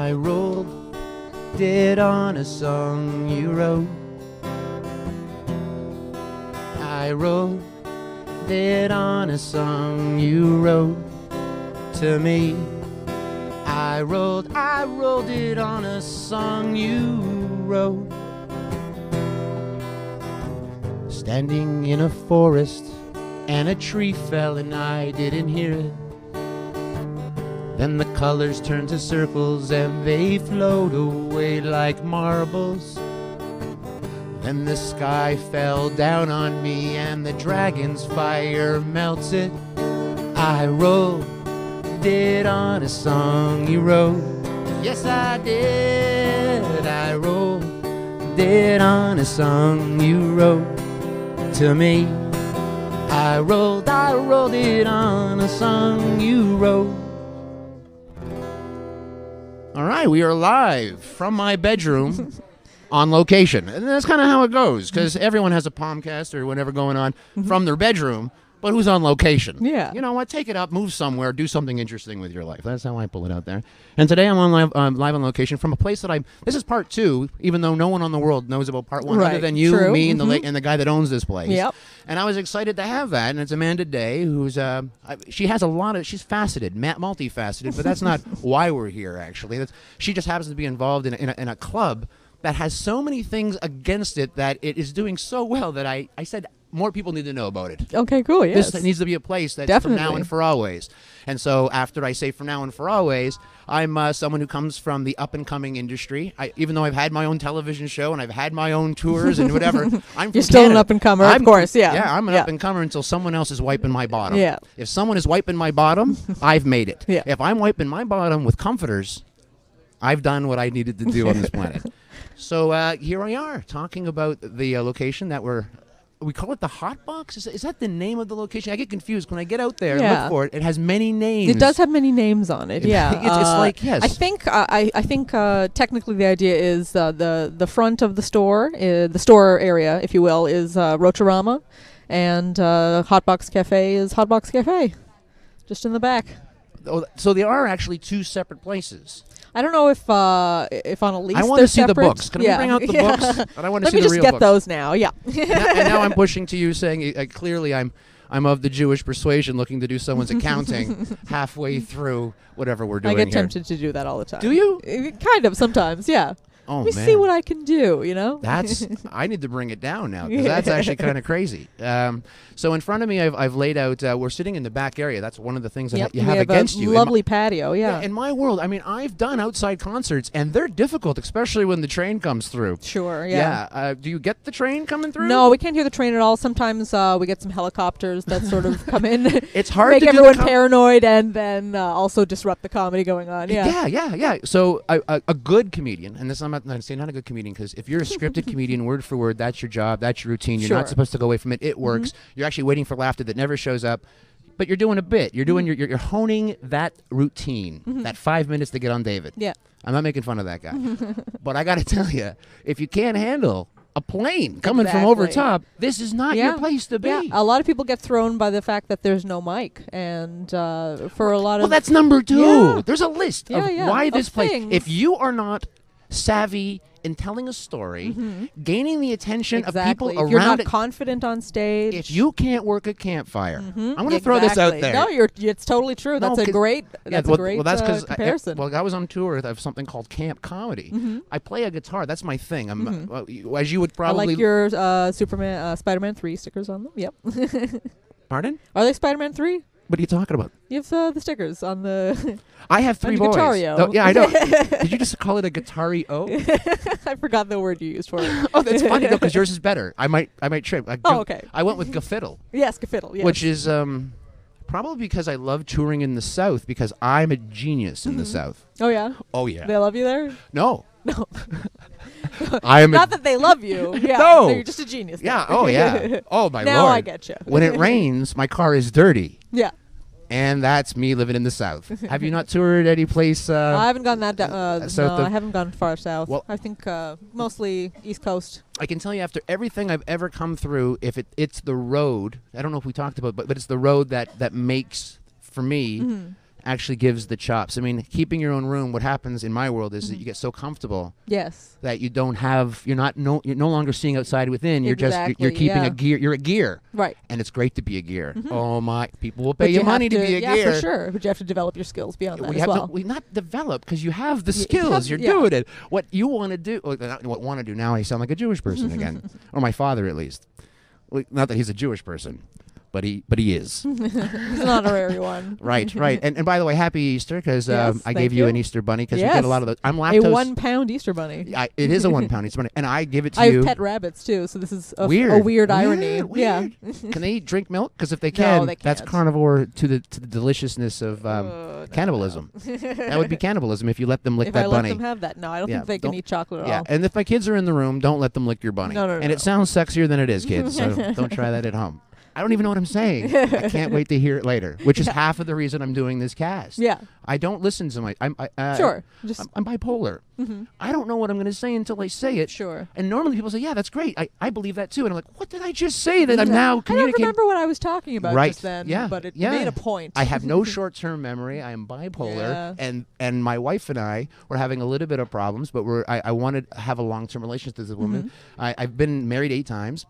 I rolled it on a song you wrote. I rolled it on a song you wrote to me. I rolled it on a song you wrote. Standing in a forest and a tree fell and I didn't hear it. Then the colors turned to circles and they float away like marbles. Then the sky fell down on me and the dragon's fire melts it. I rolled it on a song you wrote. Yes, I did. I rolled it on a song you wrote to me. I rolled it on a song you wrote. All right, we are live from my bedroom on location. And that's kind of how it goes, because everyone has a Palmcast or whatever going on from their bedroom, but who's on location? Yeah. You know what? Take it up, move somewhere, do something interesting with your life. That's how I pull it out there. And today I'm on live on location from a place that this is part 2, even though no one on the world knows about part 1 other than you, True. me, and the guy that owns this place. Yep. And I was excited to have that, and it's Amanda Day, who's she has she's faceted, multifaceted, but that's not why we're here, actually. She just happens to be involved in a club that has so many things against it that it is doing so well that I said more people need to know about it. Okay, cool, yes. This needs to be a place that's Definitely. from now and for always. And so after I say from now and for always, I'm someone who comes from the up-and-coming industry. Even though I've had my own television show and I've had my own tours and whatever, I'm You're still an up-and-comer, of course, yeah. Yeah, I'm an up-and-comer until someone else is wiping my bottom. Yeah. If someone is wiping my bottom, I've made it. Yeah. If I'm wiping my bottom with comforters, I've done what I needed to do on this planet. So here we are, talking about the location that we call it the hotbox. Is that the name of the location? I get confused when I get out there and look for it. It has many names. It does have many names on it. Yeah, it's like, yes. I think technically the idea is the front of the store area, if you will, is Rotorama, and Hotbox Cafe is Hotbox Cafe, just in the back. So they are actually 2 separate places. I don't know if on a lease I want they're to see separate. the books. Can we bring out the books? And I want to see the real books. Let me just get those now. Yeah. and now I'm pushing to you, saying clearly I'm of the Jewish persuasion, looking to do someone's accounting halfway through whatever we're doing. I get tempted to do that all the time. Do you? Kind of sometimes. Yeah. Oh, Let me man. see what I can do, you know? I need to bring it down now, because that's actually kind of crazy. So in front of me, I've laid out, we're sitting in the back area. That's one of the things that you have against you. Lovely patio, yeah. In my world, I mean, I've done outside concerts, and they're difficult, especially when the train comes through. Sure, yeah. Do you get the train coming through? No, we can't hear the train at all. Sometimes we get some helicopters that sort of come in. It's hard make to everyone paranoid, and then also disrupt the comedy going on. Yeah. So a good comedian, and this I'm not saying not a good comedian, because if you're a scripted comedian, word for word, that's your job, that's your routine. You're not supposed to go away from it. It works. You're actually waiting for laughter that never shows up, but you're doing a bit. You're doing you're honing that routine, that 5 minutes to get on David. Yeah. I'm not making fun of that guy, but I got to tell you, if you can't handle a plane coming from over top, this is not your place to be. Yeah. A lot of people get thrown by the fact that there's no mic, and for a lot of that's number 2. Yeah. There's a list of why this place. If you are not savvy in telling a story, gaining the attention of people around it. If you're not confident on stage. If you can't work a campfire. I'm going to throw this out there. No, it's totally true. That's a great comparison. I was on tour of something called Camp Comedy. I play a guitar. That's my thing. As you would probably... I like your Spider-Man 3 stickers on them. Yep. Pardon? Are they Spider-Man 3? What are you talking about? You have the stickers on the... I have 3 boys. Guitario. Oh, yeah, I know. Did you just call it a guitario? I forgot the word you used for it. Oh, that's funny, though, because yours is better. I might trip. Okay. I went with Gafiddle. Yes, Gafiddle, yes. Which is probably because I love touring in the South, because I'm a genius in the South. Oh, yeah? Oh, yeah. They love you there? No. No. Not that they love you. Yeah. No. You're just a genius. Yeah. Oh, yeah. Oh, my Lord. Now I get you. When it rains, my car is dirty. Yeah. And that's me living in the South. Have you not toured any place? I haven't gone that south. No, I haven't gone far south. Well, I think mostly East Coast. I can tell you, after everything I've ever come through, if it's the road. I don't know if we talked about, but it's the road that makes for me. actually gives the chops. I mean, keeping your own room, what happens in my world is that you get so comfortable Yes. that you're no longer seeing outside within. You're Exactly, you're keeping yeah. a gear. You're a gear. Right. And it's great to be a gear. Mm-hmm. Oh my, people will pay But you have money to be a yeah, gear. for sure. But you have to develop your skills beyond that We as have well. we not develop because you have the You skills. have- You're yeah. doing it. What you want to do, what want to do now? I sound like a Jewish person again, or my father at least. Well, not that he's a Jewish person, but he is. He's an honorary one. Right. And by the way, happy Easter, because Yes, I thank gave you an you. Easter bunny, because we Yes. get a lot of those. I'm A lactose. 1 pound Easter bunny. It is a 1 pound Easter bunny, and I give it to I you. have pet rabbits too, so this is a Weird. weird irony. Weird. Yeah. Can they drink milk? Because if they No, can, they that's can't. carnivore to the deliciousness of No. cannibalism. That would be cannibalism if you let them lick If that I bunny. let them have that, no, I don't Yeah, think they can don't- eat chocolate at Yeah, all. and if my kids are in the room, don't let them lick your bunny. No, no, And no. it sounds sexier than it is, kids, so don't try that at home. I don't even know what I'm saying. I can't wait to hear it later, which is half of the reason I'm doing this cast. Yeah. I don't listen to my... Sure. Just I'm bipolar. Mhm. I don't know what I'm going to say until I say it. Sure. And normally people say, yeah, that's great. I believe that too. And I'm like, what did I just say that I'm now I don't communicating? remember what I was talking about Right. just then, Yeah. but it Yeah. made a point. I have no short-term memory. I am bipolar, and my wife and I were having a little bit of problems, but I wanted to have a long-term relationship with this woman. I've been married 8 times.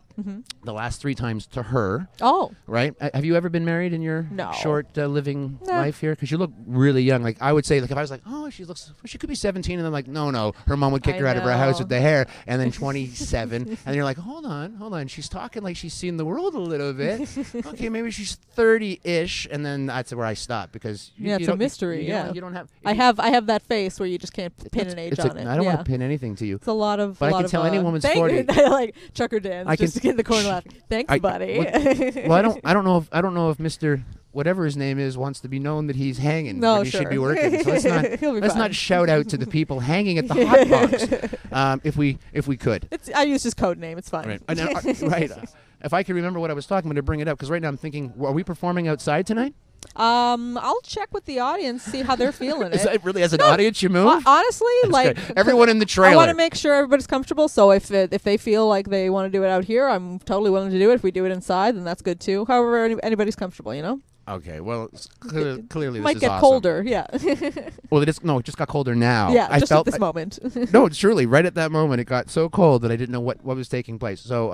The last 3 times to her. Oh. Right? Have you ever been married in your No. short living No. life here? Because you look really young. Like I would say, like if I was like, oh, she could be 17, and I'm like, no, her mom would kick I her out of her house know. with the hair, and then 27, and you're like, hold on, she's talking like she's seen the world a little bit. Okay, maybe she's 30-ish, and then that's where I stop because Yeah, it's you a don't- mystery, You yeah. don't, you don't have. I have that face where you just can't pin an age it's on a- it. I don't yeah. want to pin anything to you. It's a lot of. But a I lot can of, tell any woman's thank 40. You. like Chucker dance, I just can- to get in the corner laugh. Thanks, buddy. Well, I don't know if Mr. whatever his name is wants to be known that he's hanging. No, when he should be working. So He'll be let's fine. not shout out to the people hanging at the hotbox. If we could. I used his code name. It's fine. Right. Right. If I could remember what I was talking about to bring it up, because right now I'm thinking, are we performing outside tonight? I'll check with the audience, see how they're feeling Is it. that really, as an audience, you move? Honestly, That's like great. Everyone in the I trailer. want to make sure everybody's comfortable. So if they feel like they want to do it out here, I'm totally willing to do it. If we do it inside, then that's good too. However, anybody's comfortable, you know. Okay. Well, clearly Might this get is awesome. colder. Yeah. Well, it just got colder now. yeah. I Just felt at this moment. No, truly, right at that moment, it got so cold that I didn't know what was taking place. So,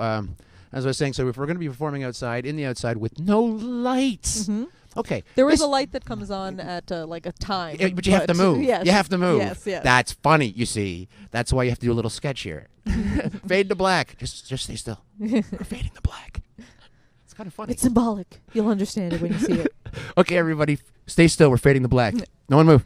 as I was saying, so if we're going to be performing outside, in the outside with no lights, okay. There is a light that comes on at like a time. Yeah, but you have to move. Yes. You have to move. Yes. Yes. That's funny, you see. That's why you have to do a little sketch here. Fade to black. Just stay still. We're fading to black. It's kind of funny. It's symbolic. You'll understand it when you see it. Okay, everybody, stay still. We're fading to black. No one move.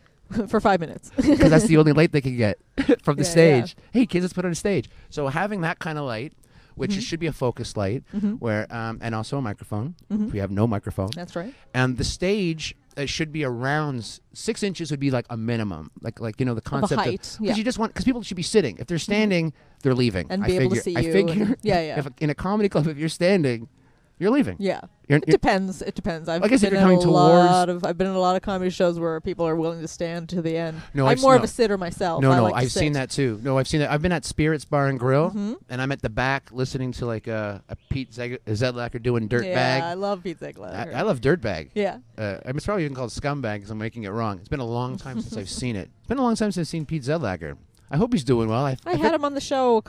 For 5 minutes. Because that's the only light they can get from the Yeah, stage. Hey, kids, let's put it on a stage. So having that kind of light, which should be a focus light, where and also a microphone. If we have no microphone, That's right. and the stage should be around 6 inches would be like a minimum, like the concept height, because yeah. you just want, because people should be sitting. If they're standing, they're leaving. And I be able to figure- see I you figure. and- yeah. If in a comedy club, if you're standing, you're leaving. Yeah. You're- It depends. It depends. I guess if you're coming I've been in a lot of comedy shows where people are willing to stand to the end. No, I'm more of a sitter myself. I like to I've seen sit. that too. No, I've seen that. I've been at Spirits Bar and Grill, and I'm at the back listening to like a Pete Zedlacker doing Dirtbag. Yeah, I love Pete Ziegler. I love Dirtbag. Yeah. It's probably even called Scumbag because I'm making it wrong. It's been a long time since I've seen it. It's been a long time since I've seen Pete Zedlacker. I hope he's doing well. I had him on the show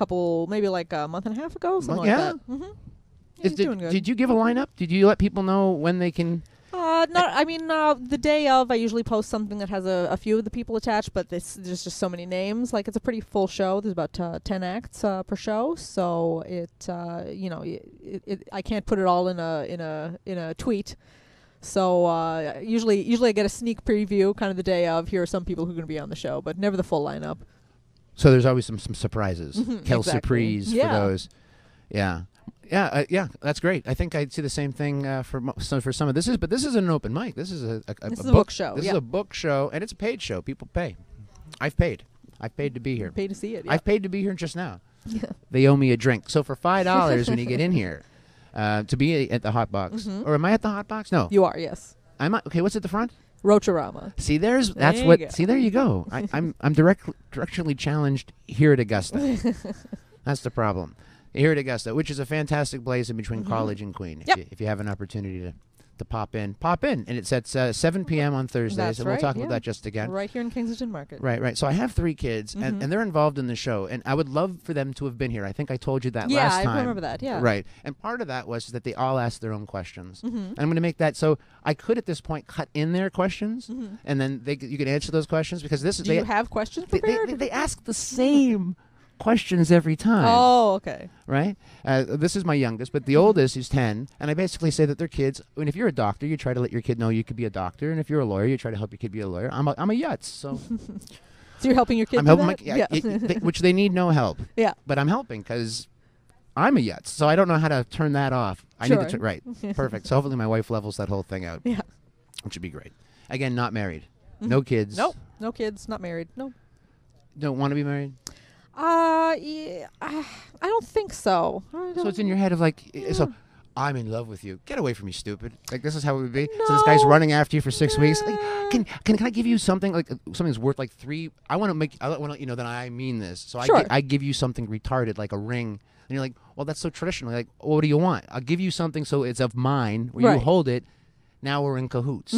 maybe like a month and a half ago, something like that. Yeah, he's doing good. Did you give a lineup? Did you let people know when they can? The day of, I usually post something that has a few of the people attached, but there's just so many names. Like, it's a pretty full show. There's about 10 acts per show, so I can't put it all in a tweet. So usually I get a sneak preview, kind of the day of. Here are some people who are going to be on the show, but never the full lineup. So there's always some surprises. Quelle exactly. surprise Yeah. for those. Yeah. Yeah, that's great. I think I'd see the same thing for some of this. But this isn't an open mic. This is a book show. This is a book show, and it's a paid show. People pay. I've paid to be here. Pay to see it. Yeah. I've paid to be here just now. Yeah. They owe me a drink. So for $5 when you get in here to be at the hotbox, or am I at the hotbox? No, You are, yes. I'm not. Okay, what's at the front? Rotorama. See, there you go. I'm directionally challenged here at Augusta. That's the problem. Here at Augusta, which is a fantastic place in between College and Queen. Yep. If you have an opportunity to pop in, and it's at 7 p.m. on Thursdays, That's and we'll right, talk about yeah. that just again. Right here in Kensington Market. Right. So I have 3 kids, and they're involved in the show, and I would love for them to have been here. I think I told you that last time. Yeah, I remember that, yeah. Right. And part of that was that they all asked their own questions. And I'm going to make that so I could, at this point, cut in their questions, and then you can answer those questions, because this is... Do you have questions prepared? They ask the same questions every time. Oh, okay. Right? This is my youngest, but the oldest is 10, and I basically say that their kids... I mean, if you're a doctor, you try to let your kid know you could be a doctor, and if you're a lawyer, you try to help your kid be a lawyer. I'm a Yutz, so... So you're helping your kid I'm do helping that? which they need no help. Yeah. But I'm helping because I'm a Yutz, so I don't know how to turn that off. I need to... Right. Perfect. So hopefully my wife levels that whole thing out. Yeah. Which would be great. Again, not married. No kids. Nope. No kids, not married. No. Don't want to be married? Yeah, I don't think so. So it's in your head of like, so I'm in love with you. Get away from me, stupid. Like, this is how it would be. So this guy's running after you for 6 weeks. Like, can I give you something, like something's worth like 3? I want to let you know that I mean this. So I give you something retarded, like a ring. And you're like, well, that's so traditional. Like, well, what do you want? I'll give you something so it's of mine, where you hold it. Now we're in cahoots.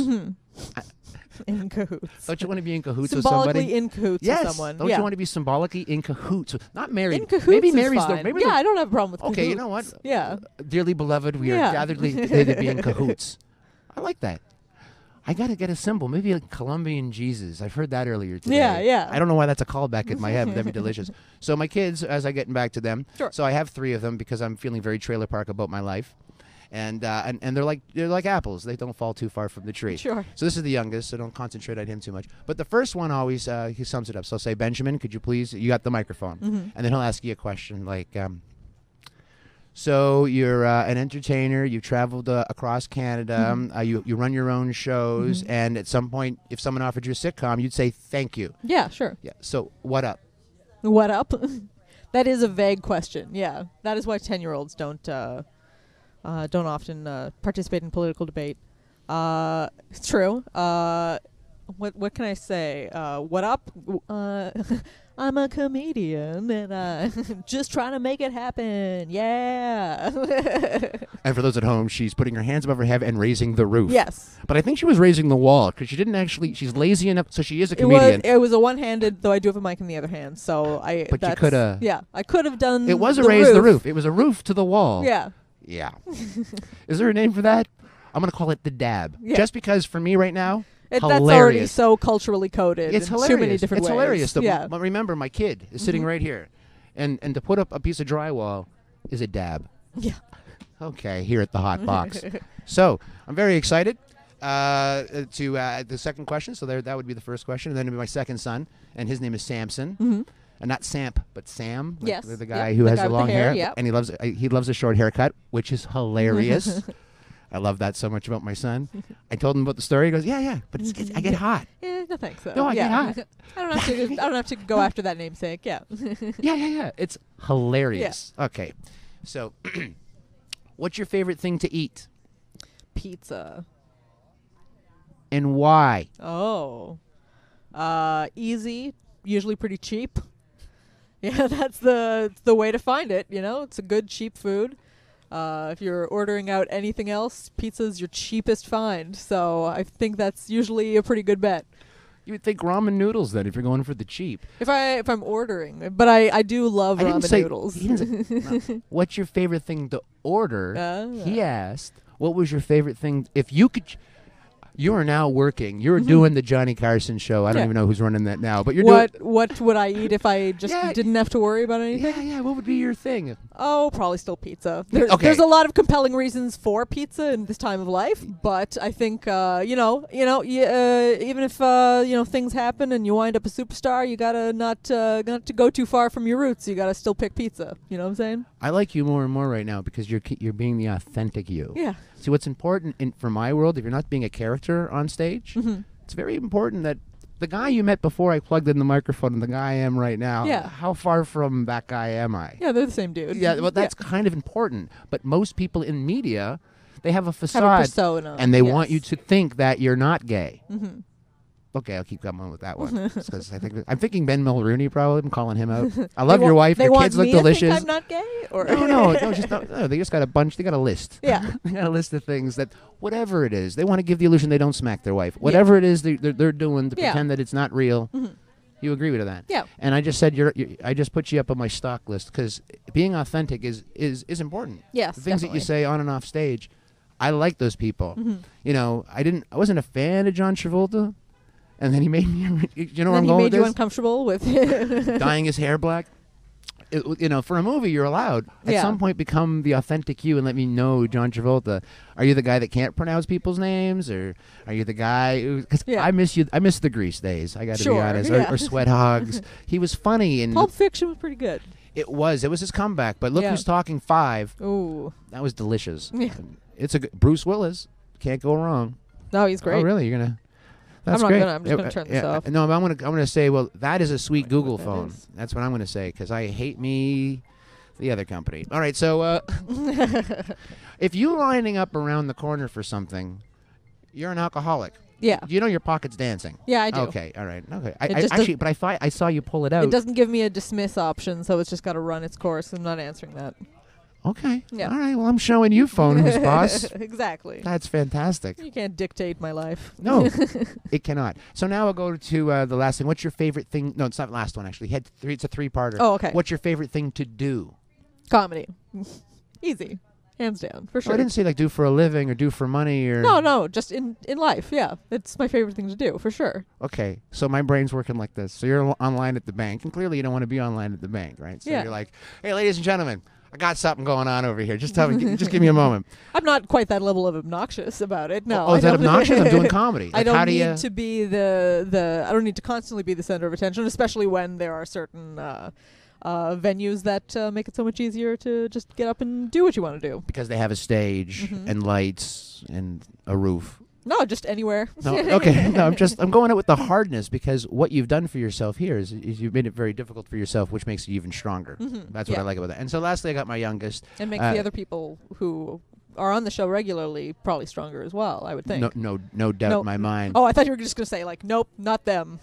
In cahoots. Don't you want to be in cahoots with somebody? Symbolically in cahoots with someone. Don't you want to be symbolically in cahoots? Not married. In cahoots maybe is married's fine. maybe I don't have a problem with cahoots. Okay, you know what? Yeah. Dearly beloved, we are gathered today to be in cahoots. I like that. I got to get a symbol. Maybe a Colombian Jesus. I've heard that earlier today. Yeah. I don't know why that's a callback in my head, but that'd be delicious. So my kids, as I get back to them, so I have 3 of them because I'm feeling very trailer park about my life. And they're like apples. They don't fall too far from the tree. Sure. So this is the youngest, so don't concentrate on him too much. But the first one always, he sums it up. So I'll say, Benjamin, could you please, you got the microphone. And then he'll ask you a question like, so you're an entertainer, you've traveled across Canada, you run your own shows, and at some point, if someone offered you a sitcom, you'd say, thank you. Yeah, sure. Yeah. So what up? What up? That is a vague question. Yeah. That is why 10-year-olds don't often participate in political debate. It's true. What can I say? What up? I'm a comedian, and just trying to make it happen. Yeah. And for those at home, she's putting her hands above her head and raising the roof. Yes. But I think she was raising the wall because she didn't actually. She's lazy enough, so she is a comedian. It was a one-handed, though I do have a mic in the other hand. So But you could have. Yeah, I could have done. It was a raise the roof. It was a roof to the wall. Yeah. Yeah. Is there a name for that? I'm going to call it the dab. Yeah. Just because for me right now, that's already so culturally coded. It's in hilarious. Too many different ways. It's hilarious. But remember, my kid is sitting right here. And to put up a piece of drywall is a dab. Yeah. Okay, here at the Hot Box. So I'm very excited to the second question. So that would be the first question. And then it'll be my second son. And his name is Samson. And not Samp, but Sam. Yes. The guy who has the long hair. And he loves a short haircut, which is hilarious. I love that so much about my son. I told him about the story. He goes, yeah, but I get hot. Yeah, no thanks. No, I get hot. I don't have to go after that namesake. Yeah. Yeah. It's hilarious. Yeah. Okay. So, what's your favorite thing to eat? Pizza. And why? Oh. Easy. Usually pretty cheap. Yeah, that's the way to find it. You know, it's a good cheap food. If you're ordering out anything else, pizza's your cheapest find. So I think that's usually a pretty good bet. You would think ramen noodles then if you're going for the cheap. If I'm ordering, but I do love ramen noodles. No. What's your favorite thing to order? He asked. What was your favorite thing if you could? You are now working. You're doing the Johnny Carson show. I don't even know who's running that now. But what would I eat if I just didn't have to worry about anything? Yeah. What would be your thing? Oh, probably still pizza. There's a lot of compelling reasons for pizza in this time of life, but I think even if things happen and you wind up a superstar, you gotta not to go too far from your roots. You gotta still pick pizza. You know what I'm saying? I like you more and more right now because you're being the authentic you. Yeah. See, what's important for my world, if you're not being a character on stage, it's very important that the guy you met before I plugged in the microphone and the guy I am right now, how far from that guy am I? Yeah, they're the same dude. Yeah, well, that's kind of important. But most people in media, they have a facade. Have a persona. And they want you to think that you're not gay. Okay, I'll keep going with that one because I'm thinking Ben Mulrooney. Probably, I'm calling him out. I love your wife. Your kids look delicious. I'm not gay, or no, they just got a bunch. They got a list. Yeah, they got a list of things that whatever it is, they want to give the illusion they don't smack their wife. Whatever it is they're doing to pretend that it's not real. Mm-hmm. You agree with that? Yeah. And I just said I just put you up on my stock list because being authentic is important. Yes, the things that you say on and off stage, I like those people. Mm-hmm. You know, I wasn't a fan of John Travolta, and then he made me. You know where I'm going with this? He made you uncomfortable with dyeing his hair black. You know, for a movie, you're allowed at some point become the authentic you and let me know, John Travolta. Are you the guy that can't pronounce people's names, or are you the guy? Because I miss you. I miss the Grease days. I got to be honest. Or Sweat Hogs. He was funny and Pulp Fiction was pretty good. It was his comeback. But Look Who's Talking 5. Ooh, that was delicious. Yeah. It's Bruce Willis. Can't go wrong. No, he's great. Oh, really? You're gonna. That's great. I'm just going to turn this off. No, I'm going to say, well, that is a sweet Google phone. That's what I'm going to say, because I hate me, the other company. All right, so if you're lining up around the corner for something, you're an alcoholic. Yeah. You know your pocket's dancing. Yeah, I do. Okay, all right. Okay. But I thought I saw you pull it out. It doesn't give me a dismiss option, so it's just got to run its course. I'm not answering that. Okay. Yeah. All right. Well, I'm showing you phone who's boss. Exactly. That's fantastic. You can't dictate my life. No, it cannot. So now I'll go to the last thing. What's your favorite thing? No, it's not the last one, actually. It's a three-parter. Oh, okay. What's your favorite thing to do? Comedy. Easy. Hands down, for sure. Well, I didn't say like do for a living or do for money or... No, just in life, yeah. It's my favorite thing to do, for sure. Okay, so my brain's working like this. So you're online at the bank, and clearly you don't want to be online at the bank, right? So you're like, hey, ladies and gentlemen, I got something going on over here. Just tell me, just give me a moment. I'm not quite that level of obnoxious about it. No. Oh, is that obnoxious? I'm doing comedy. Like, I don't need to be I don't need to constantly be the center of attention, especially when there are certain venues that make it so much easier to just get up and do what you want to do. Because they have a stage and lights and a roof. No, just anywhere. No, okay. No, I'm going out with the hardness because what you've done for yourself here is you've made it very difficult for yourself, which makes you even stronger. Mm-hmm. That's what I like about that. And so lastly, I got my youngest. And makes the other people who are on the show regularly probably stronger as well, I would think. No doubt in my mind. Oh, I thought you were just going to say, like, nope, not them.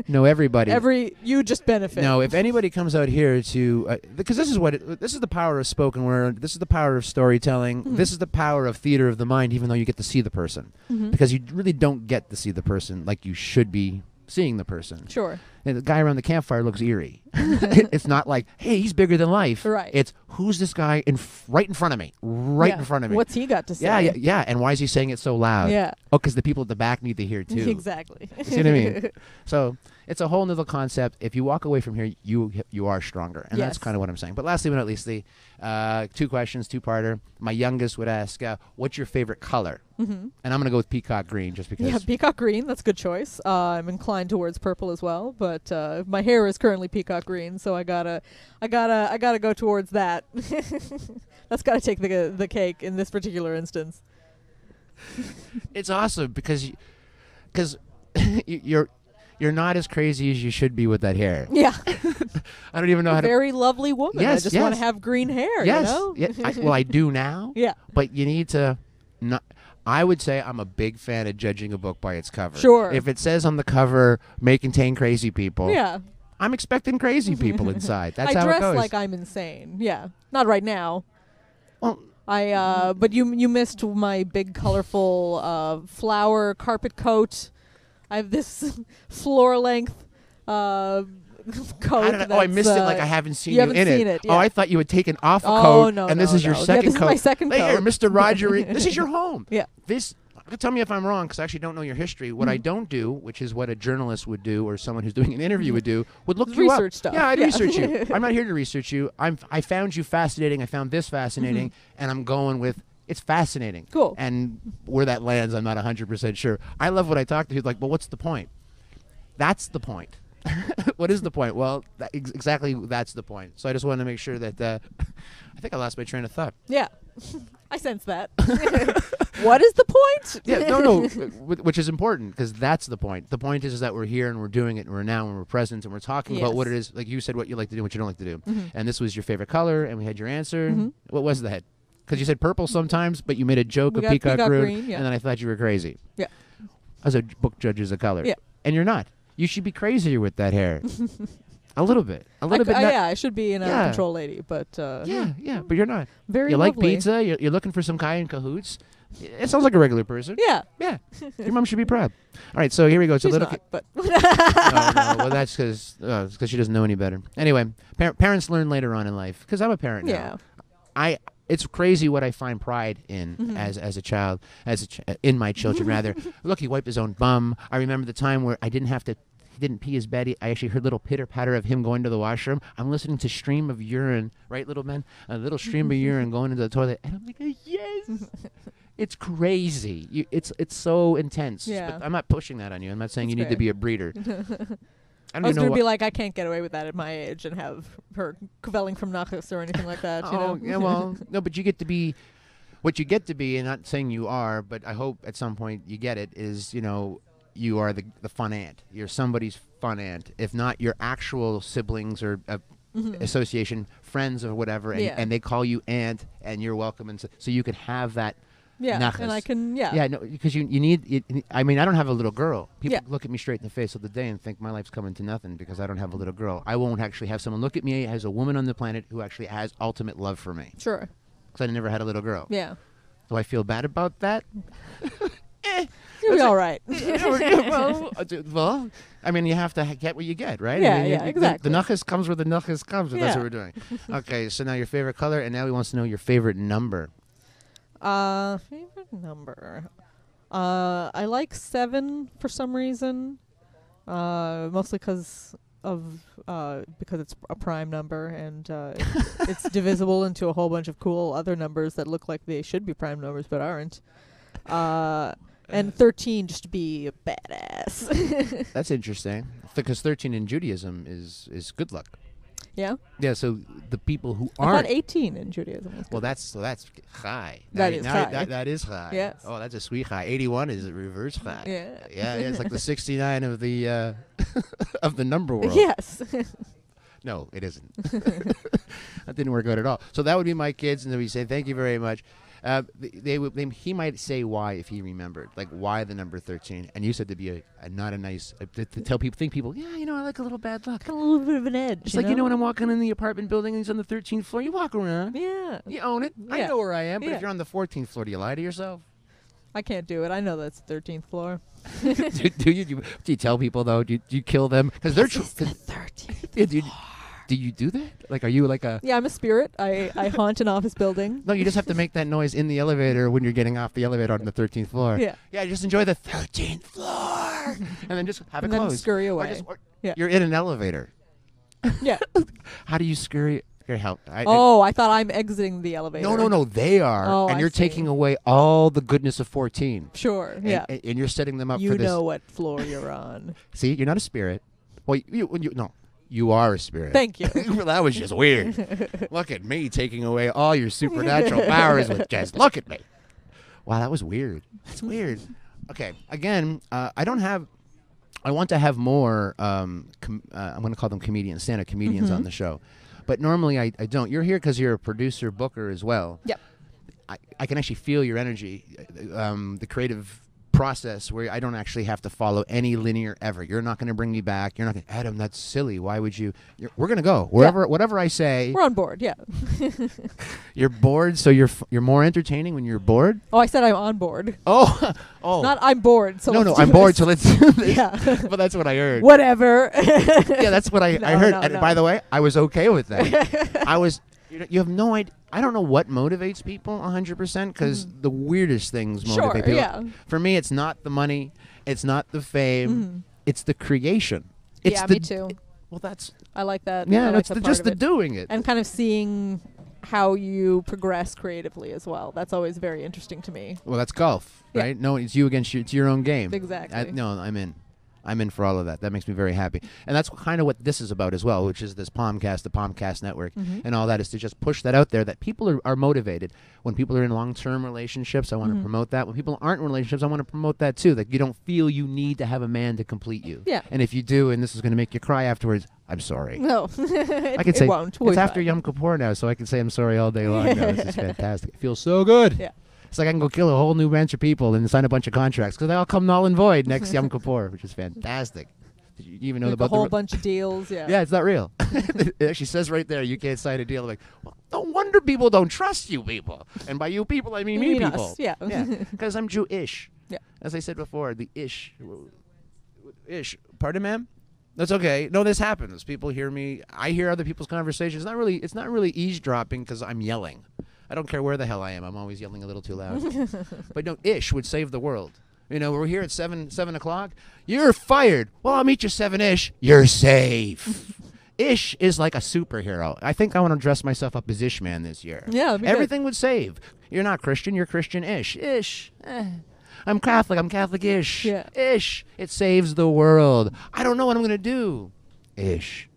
No, everybody. You just benefit. No, if anybody comes out here to, because this is the power of spoken word, this is the power of storytelling, this is the power of theater of the mind, even though you get to see the person. Mm-hmm. Because you really don't get to see the person like you should be seeing the person. Sure. And the guy around the campfire looks eerie. It's not like, hey, he's bigger than life. Right. It's, who's this guy right in front of me? Right in front of me. What's he got to say? Yeah. And why is he saying it so loud? Yeah. Oh, because the people at the back need to hear too. Exactly. See what I mean? So it's a whole nother concept. If you walk away from here, you are stronger. And that's kind of what I'm saying. But lastly but not leastly, 2 questions, 2-parter. My youngest would ask, what's your favorite color? Mm-hmm. And I'm going to go with peacock green just because. Yeah, peacock green. That's a good choice. I'm inclined towards purple as well, but my hair is currently peacock green, so I gotta go towards that. That's gotta take the cake in this particular instance. It's awesome because you're not as crazy as you should be with that hair. Yeah. I don't even know how to... Very lovely woman. Yes, I just want to have green hair, you know? Well, I do now. Yeah. But you need to... I would say I'm a big fan of judging a book by its cover. Sure. If it says on the cover, may contain crazy people... Yeah. I'm expecting crazy people inside. That's how it I goes. dress like I'm insane. Yeah. Not right now. Well... but you missed my big, colorful flower carpet coat. I have this floor-length coat. I missed it like I haven't seen you in it. You haven't seen it, yeah. Oh, I thought you had taken off a coat, and this is your second this coat. Is my second coat. Here, Mr. Roger, this is your home. Yeah. Tell me if I'm wrong, because I actually don't know your history. What I don't do, which is what a journalist would do, or someone who's doing an interview would do, would look you up. Research stuff. Yeah, I'd research you. I'm not here to research you. I found you fascinating. I found this fascinating, and I'm going with... It's fascinating. Cool. And where that lands, I'm not 100% sure. I love when I talk to people, like, well, what's the point? That's the point. What is the point? Well, exactly that's the point. So I just wanted to make sure that... I think I lost my train of thought. Yeah. I sense that. What is the point? Yeah, no, which is important, because that's the point. The point is that we're here and we're doing it and we're now and we're present and we're talking about what it is. Like you said, what you like to do and what you don't like to do. Mm-hmm. And this was your favorite color, and we had your answer. Mm-hmm. What was that? Because you said purple sometimes, but you made a joke of peacock green, and then I thought you were crazy. Yeah. As a book judge is a color. Yeah. and you're not. You should be crazier with that hair. A little bit. A little bit. Yeah, I should be an out of control lady, but yeah, but you're not. Very You lovely. like pizza? You're looking for some guy in Cahoots? It sounds like a regular person. Yeah. Yeah. Your mom should be proud. All right, so here we go. It's She's a little. not, but No. Well, that's because she doesn't know any better. Anyway, parents learn later on in life. Because I'm a parent now. yeah. It's crazy what I find pride in as a child, in my children rather. Look, he wiped his own bum. I remember the time where I didn't have to. He didn't pee his bed. I actually heard little pitter patter of him going to the washroom. I'm listening to stream of urine, right, little men? A little stream of urine going into the toilet, and I'm like, yes. It's crazy. It's so intense. Yeah. But I'm not pushing that on you. I'm not saying That's you need to be a breeder. I was going to be like, I can't get away with that at my age and have her kvelling from nachos or anything like that. You know? Yeah, well, no, but you get to be what you get to be, and not saying you are, but I hope at some point you get it, is, you are the fun aunt. You're somebody's fun aunt. If not your actual siblings or association, friends or whatever, and they call you aunt, and you're welcome, and so you could have that. Yeah, nachos. and I can, Yeah, no, because you need. I mean, I don't have a little girl. People Yeah. look at me straight in the face of the day and think my life's coming to nothing because I don't have a little girl. I won't actually have someone look at me as a woman on the planet who actually has ultimate love for me. sure. Because I never had a little girl. Yeah. Do I feel bad about that? You'll be all right. well, I mean, you have to get what you get, right? Yeah, I mean, yeah, exactly. The nachos comes where the nachos comes, if that's Yeah. what we're doing. Okay, so now your favorite color, and now he wants to know your favorite number. Favorite number. I like 7 for some reason. Mostly because it's a prime number and it's divisible into a whole bunch of cool other numbers that look like they should be prime numbers but aren't. And 13 just to be a badass. That's interesting, because 13 in Judaism is good luck. Yeah. Yeah, so the people who I aren't. thought 18 in Judaism was good. Well, that's chai. That is chai. That is chai. Yes. Oh, that's a sweet chai. 81 is a reverse chai. Yeah. Yeah, it's like the 69 of the of the number world. Yes. No, it isn't. That didn't work out at all. So that would be my kids, and then we say thank you very much. He might say why if he remembered, like why the number 13. And you said to be not a nice to tell people, yeah, I like a little bad luck. Got a little bit of an edge. It's like when I'm walking in the apartment building and he's on the 13th floor, you walk around. Yeah. You own it. I Yeah. know where I am. But Yeah. if you're on the 14th floor, do you lie to yourself? I can't do it. I know that's the 13th floor. do you tell people though? Do you kill them because they're This is the 13th. Yeah, do you do that? Like, are you like a? Yeah, I'm a spirit. I haunt an office building. No, you just have to make that noise in the elevator when you're getting off the elevator on the 13th floor. Yeah. Yeah, just enjoy the 13th floor, and then just have it And then closed. scurry Or away. yeah. You're in an elevator. Yeah. How do you scurry? Here, help. I thought I'm exiting the elevator. No. They are, Oh, and I you're see. taking away all the goodness of 14. Sure. And, Yeah. and you're setting them up You for this. know what floor you're on. See, you're not a spirit. Well, no, you are a spirit. Thank you. Well, that was just weird. Look at me taking away all your supernatural powers with just look at me. Wow, that was weird. That's weird. Okay, again, I want to have more, I'm going to call them comedians, stand-up comedians on the show. But normally I don't. You're here because you're a producer, booker as well. Yep. I can actually feel your energy, the creative process where I don't actually have to follow any linear ever. You're not going to bring me back. You're not going to, Adam, that's silly. Why would you? We're going to go. Whatever I say. We're on board, yeah. You're bored, so you're more entertaining when you're bored? Oh, I said I'm on board. Oh. Not I'm bored, so No, let's do I'm bored, this. so let's do this. Yeah. Well, that's what I heard. Whatever. Yeah, that's what I heard. No, And no. by the way, I was okay with that. I was. You have no idea. I don't know what motivates people 100% because the weirdest things motivate people. yeah. For me, it's not the money. It's not the fame. It's the creation. It's Yeah, the, me too. Well, that's. I like that. Yeah, I like that's that part just of the it. doing it. And kind of seeing how you progress creatively as well. That's always very interesting to me. Well, that's golf, Yeah. right? No, it's you against it's your own game. Exactly. No, I'm in. I'm in for all of that. That makes me very happy. And that's kind of what this is about as well, which is this Palmcast, the Palmcast Network, and all that is to just push that out there that people are motivated. When people are in long-term relationships, I want to promote that. When people aren't in relationships, I want to promote that too, that you don't feel you need to have a man to complete you. Yeah. And if you do, and this is going to make you cry afterwards, I'm sorry. No. I can say, it won't. We'll it's be after fine. Yom Kippur now, so I can say I'm sorry all day long now. This is fantastic. It feels so good. Yeah. It's like I can go kill a whole new bunch of people and sign a bunch of contracts because they all come null and void next Yom Kippur, which is fantastic. Did you even know Like about a whole bunch of deals? Yeah. Yeah, it's not real. It actually says right there, you can't sign a deal. Like, well, no wonder people don't trust you people. And by you people, I mean You me mean people. us, yeah. Because I'm Jewish. Yeah. As I said before, the ish. Pardon, ma'am? That's okay. No, this happens. People hear me. I hear other people's conversations. It's not really eavesdropping because I'm yelling. I don't care where the hell I am. I'm always yelling a little too loud. But no, ish would save the world. You know, we're here at 7 o'clock. You're fired. Well, I'll meet you 7-ish. You're safe. Ish is like a superhero. I think I want to dress myself up as Ish Man this year. Yeah, that'd be everything would save. You're not Christian. You're Christian-ish. Ish. I'm Catholic. I'm Catholic-ish. Yeah. Ish. It saves the world. I don't know what I'm going to do. Ish.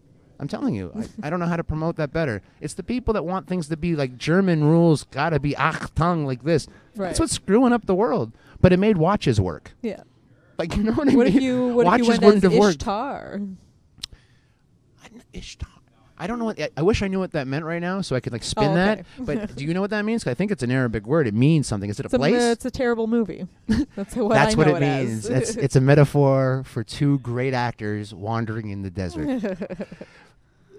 I'm telling you, I don't know how to promote that better. It's the people that want things to be like German rules, gotta be Achtung like this. Right. That's what's screwing up the world. But it made watches work. Yeah. Like, you know what I What mean? if you watches went wouldn't as have worked. Ishtar? Ishtar. I don't know what. I wish I knew what that meant right now, so I could like spin Oh, okay. that. But do you know what that means? 'Cause I think it's an Arabic word. It means something. Is it a It's place? it's a terrible movie. That's what That's I know what it means. It's a metaphor for two great actors wandering in the desert.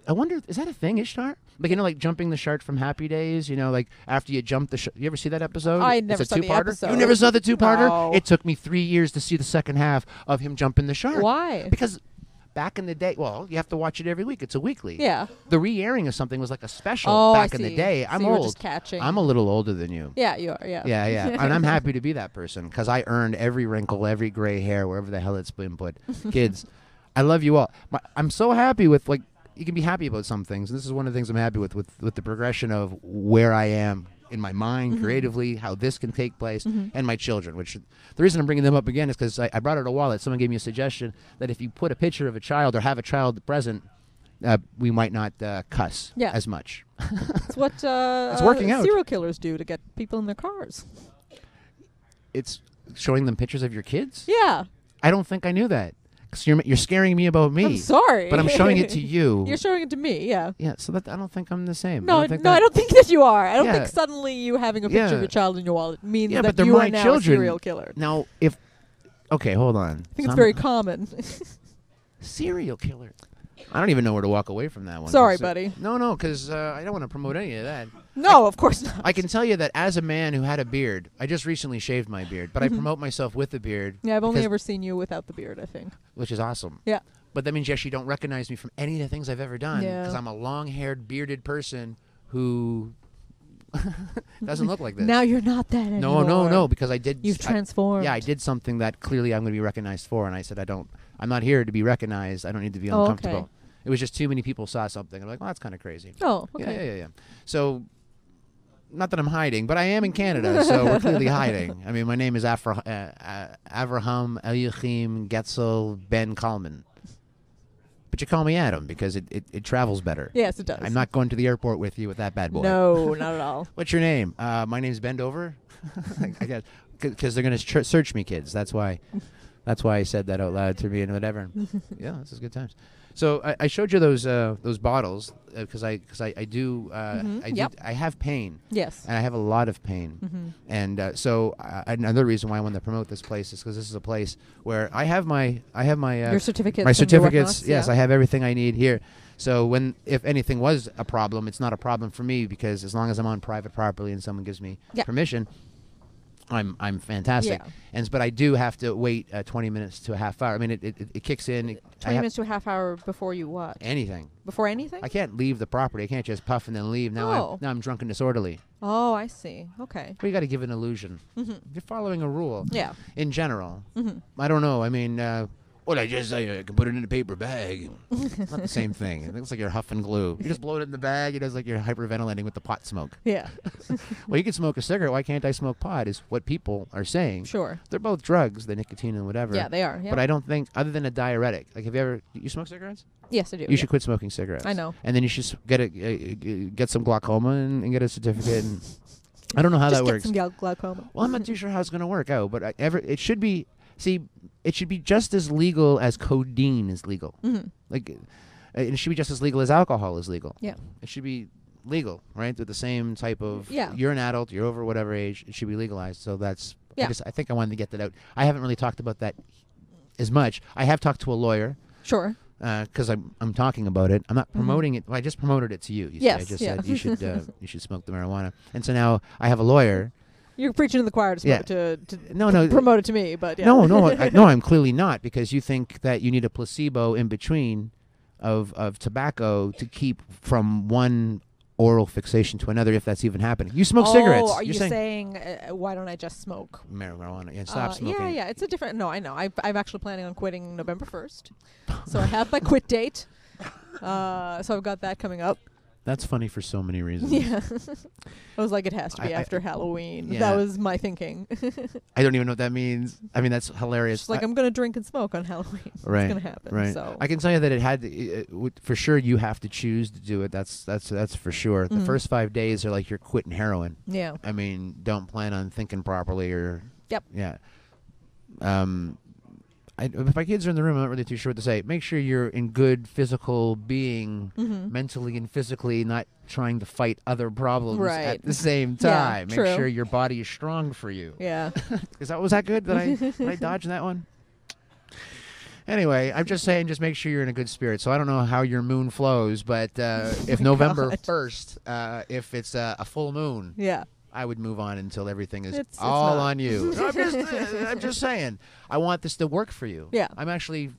I wonder, is that a thing, Ishtar? Like, you know, like jumping the shark from Happy Days? You know, like after you jump the shark. You ever see that episode? I never it's a saw the two-parter? episode. You never saw the two-parter? No. It took me 3 years to see the second half of him jumping the shark. Why? Because back in the day, well, you have to watch it every week. It's a weekly. Yeah. The re-airing of something was like a special Oh, back I in the see. day. So I'm you were old. just catching. I'm a little older than you. Yeah, you are. Yeah. Yeah, yeah. And I'm happy to be that person because I earned every wrinkle, every gray hair, wherever the hell it's been put. Kids, I love you all. I'm so happy with, like, you can be happy about some things. And this is one of the things I'm happy with the progression of where I am in my mind, creatively, how this can take place, and my children. Which the reason I'm bringing them up again is because I brought out a wallet. Someone gave me a suggestion that if you put a picture of a child or have a child present, we might not cuss as much. It's what It's working out. serial killers do to get people in their cars. It's showing them pictures of your kids? Yeah. I don't think I knew that. 'Cause you're scaring me about me. I'm sorry. But I'm showing it to you. You're showing it to me, yeah. Yeah, so that I don't think I'm the same. No, I don't I don't think that you are. I don't Yeah. think suddenly you having a picture of Yeah. your child in your wallet means Yeah, that but they're you my are now children. a serial killer. Now, if... Okay, hold on. I think it's very common. Serial killer. I don't even know where to walk away from that one. Sorry, 'cause, buddy. No, because I don't want to promote any of that. No, of course not. I can tell you that as a man who had a beard, I just recently shaved my beard, but I promote myself with the beard. Yeah, I've only because- ever seen you without the beard, I think. Which is awesome. Yeah. But that means you actually don't recognize me from any of the things I've ever done. Yeah. Because I'm a long-haired, bearded person who doesn't look like this. Now you're not that anymore. No, because I did... You've transformed. I did something that clearly I'm going to be recognized for, and I said I'm not here to be recognized. I don't need to be Oh, uncomfortable. okay. It was just too many people saw something. I'm like, well, that's kind of crazy. Oh, okay. Yeah. So, not that I'm hiding, but I am in Canada, so we're clearly hiding. I mean, my name is Avraham Eliachim Getzel Ben Kalman. But you call me Adam because it travels better. Yes, it does. I'm not going to the airport with you with that bad boy. No, not at all. What's your name? My name's Bendover. I guess because they're going to search me, kids. That's why I said that out loud to me and whatever. Yeah, this is good times. So I showed you those bottles because I have pain. Yes. And I have a lot of pain. And so another reason why I wanted to promote this place is because this is a place where I have my your certificates. my and your certificates. whatnots, Yes, yeah. I have everything I need here. So if anything was a problem, it's not a problem for me because as long as I'm on private property and someone gives me permission, I'm fantastic. Yeah. But I do have to wait 20 minutes to a half hour. I mean, it kicks in. 20 minutes to a half hour before you what? Anything. Before anything? I can't leave the property. I can't just puff and then leave. Now I'm drunk and disorderly. Oh, I see. Okay. But you got to give an illusion. You're following a rule. Yeah. In general. I don't know. I mean, what I just say, I can put it in a paper bag. It's not the same thing. It looks like you're huffing glue. You just blow it in the bag. It does like you're hyperventilating with the pot smoke. Yeah. Well, you can smoke a cigarette. Why can't I smoke pot? Is what people are saying. Sure. They're both drugs, the nicotine and whatever. Yeah, they are. Yeah. But I don't think, other than a diuretic. Like, have you ever? You smoke cigarettes? Yes, I do. You should quit smoking cigarettes. I know. And then you should get some glaucoma and get a certificate. And I don't know how that works. Just get some glaucoma. Well, I'm not too sure how it's going to work out, but it should be. See, it should be just as legal as codeine is legal. Like, it should be just as legal as alcohol is legal. Yeah. It should be legal, right? With the same type of. Yeah. You're an adult. You're over whatever age. It should be legalized. So that's. Yeah. I think I wanted to get that out. I haven't really talked about that as much. I have talked to a lawyer. Sure. Because I'm talking about it. I'm not promoting it. Well, I just promoted it to you. You Yes, see. I just yeah. said you should smoke the marijuana. And so now I have a lawyer. You're preaching to the choir to, Yeah. to promote it to me, but yeah. No, no, I'm clearly not, because you think that you need a placebo in between of tobacco to keep from one oral fixation to another, if that's even happening. You smoke cigarettes. Are You're you saying why don't I just smoke marijuana? Yeah, stop smoking. Yeah, it's a different. No, I know. I'm actually planning on quitting November 1st, so I have my quit date. So I've got that coming up. That's funny for so many reasons. Yeah. I was like, it has to be after Halloween. Yeah. That was my thinking. I don't even know what that means. I mean, that's hilarious. It's like, I'm going to drink and smoke on Halloween. Right. It's going to happen. Right. So. I can tell you that it had for sure you have to choose to do it. That's for sure. The first 5 days are like you're quitting heroin. Yeah. I mean, don't plan on thinking properly or. Yep. Yeah. If my kids are in the room, I'm not really too sure what to say. Make sure you're in good physical being, mentally and physically, not trying to fight other problems at the same time. Yeah, Make sure your body is strong for you. Yeah. Was that good? Did I dodge that one? Anyway, I'm just saying, just make sure you're in a good spirit. So I don't know how your moon flows, but if November 1st, if it's a full moon, yeah, I would move on until everything is it's all not. on you. No, I'm just saying. I want this to work for you. Yeah. I'm actually,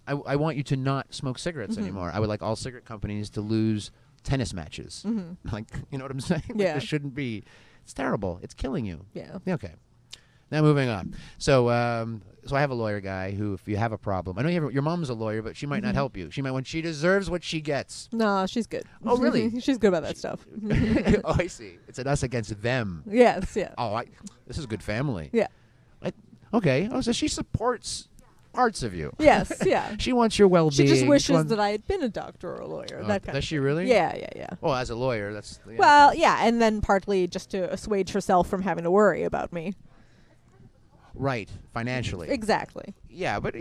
I want you to not smoke cigarettes anymore. I would like all cigarette companies to lose tennis matches. Like, you know what I'm saying? Yeah. This shouldn't be. It's terrible. It's killing you. Yeah. Okay. Now moving on. So I have a lawyer guy who, if you have a problem, I know your mom's a lawyer, but she might not help you. When she deserves what she gets. No, she's good. Oh, really? She's good about that stuff. Oh, I see. It's an us against them. Yes, yeah. Oh, this is a good family. Yeah. Okay. Oh, so she supports parts of you. Yes, yeah. She wants your well-being. She just wishes that I had been a doctor or a lawyer. That kind does she really? Yeah. Well, as a lawyer, that's. Yeah. Well, yeah, and then partly just to assuage herself from having to worry about me. Right, financially. Exactly. Yeah, but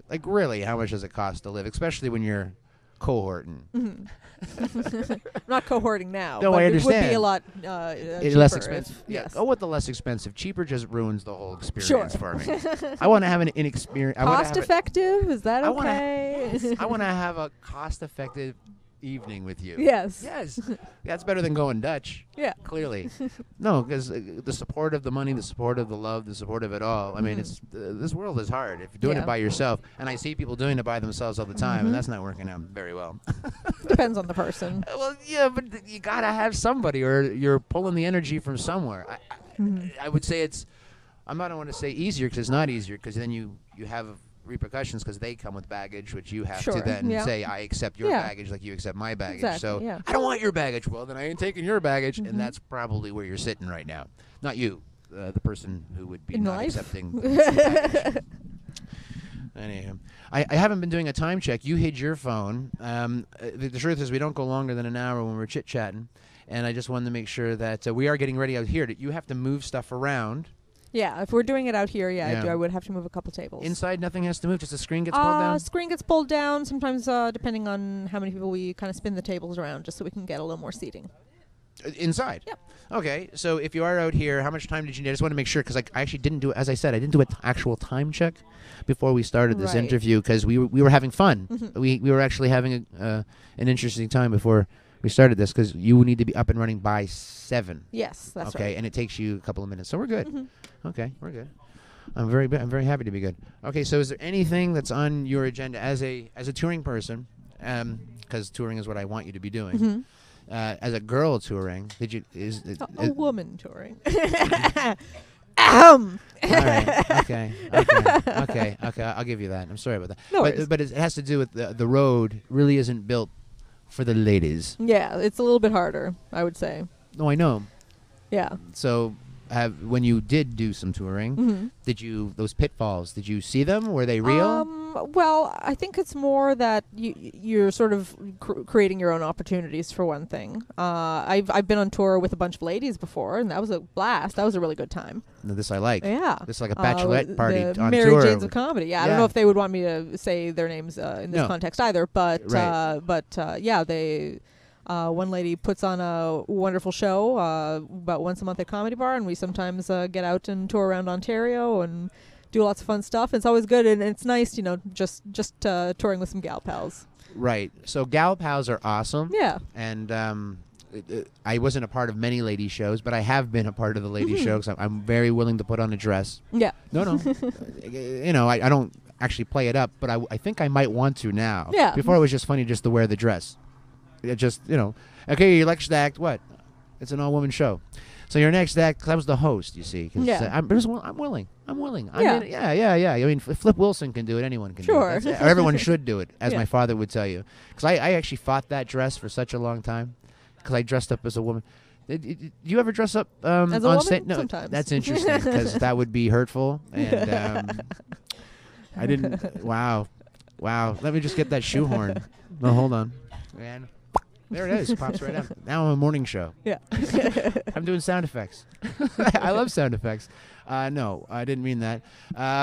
like really, how much does it cost to live, especially when you're cohorting? I'm not cohorting now. No, but I understand. It would be a lot less expensive. Yes. Go with the less expensive. Cheaper just ruins the whole experience for me. Sure. I want to have an inexperienced. Cost effective? Is that okay? I want to have a cost-effective evening with you. Yes. Yes. That's better than going Dutch. Yeah. Clearly. No, because the support of the money, the support of the love, the support of it all. I mean, it's this world is hard if you're doing it by yourself. And I see people doing it by themselves all the time, and that's not working out very well. Depends on the person. Well, yeah, but you got to have somebody, or you're pulling the energy from somewhere. I would say I don't want to say easier, because it's not easier, because then you have repercussions, because they come with baggage, which you have to then say, I accept your baggage like you accept my baggage. Exactly, so I don't want your baggage. Well, then I ain't taking your baggage, and that's probably where you're sitting right now. Not you, the person who would be not accepting baggage. Anyhow, I haven't been doing a time check. You hid your phone. The truth is, we don't go longer than an hour when we're chit-chatting, and I just wanted to make sure that we are getting ready out here. You have to move stuff around. Yeah, if we're doing it out here, I would have to move a couple tables. Inside, nothing has to move. Just the screen gets pulled down? Screen gets pulled down, sometimes depending on how many people we kind of spin the tables around, just so we can get a little more seating. Inside? Yep. Okay, so if you are out here, how much time did you need? I just want to make sure, because I actually didn't do it. As I said, I didn't do an actual time check before we started this interview, because we were having fun. We were actually having an interesting time before we started this, because you need to be up and running by 7. Yes, that's right. Okay, and it takes you a couple of minutes, so we're good. Okay, we're good. I'm very happy to be good. Okay, so is there anything that's on your agenda as a touring person? Because touring is what I want you to be doing. As a girl touring, a woman touring? All right. Okay. I'll give you that. I'm sorry about that. No worries. But it has to do with the road really isn't built for the ladies. Yeah, it's a little bit harder, I would say. No, I know. Yeah. So, when you did do some touring, those pitfalls, did you see them? Were they real? Well, I think it's more that you're sort of creating your own opportunities, for one thing. I've been on tour with a bunch of ladies before, and that was a blast. That was a really good time. No, this I like. Yeah. This is like a bachelorette party on Mary tour. Janes of comedy. Yeah, I don't know if they would want me to say their names in this context either, but Right. yeah, they. One lady puts on a wonderful show about once a month at Comedy Bar, and we sometimes get out and tour around Ontario and do lots of fun stuff. It's always good, and it's nice, just touring with some gal pals. Right. So gal pals are awesome. Yeah. And I wasn't a part of many lady shows, but I have been a part of the lady shows. I'm very willing to put on a dress. Yeah. No. I don't actually play it up, but I think I might want to now. Yeah. Before it was just funny just to wear the dress. It just, okay, your next act, what? It's an all-woman show. So your next act, I was the host, you see. Yeah. I'm willing. Yeah. Yeah. I mean, if Flip Wilson can do it, anyone can do it. Or everyone should do it, as my father would tell you. Because I actually fought that dress for such a long time. Because I dressed up as a woman. Do you ever dress up as a on woman? stage? No, sometimes. That's interesting because that would be hurtful. And I didn't. Wow. Let me just get that shoehorn. No, hold on. Man. There it is. Pops right up. Now I'm a morning show. Yeah. I'm doing sound effects. I love sound effects. No, I didn't mean that.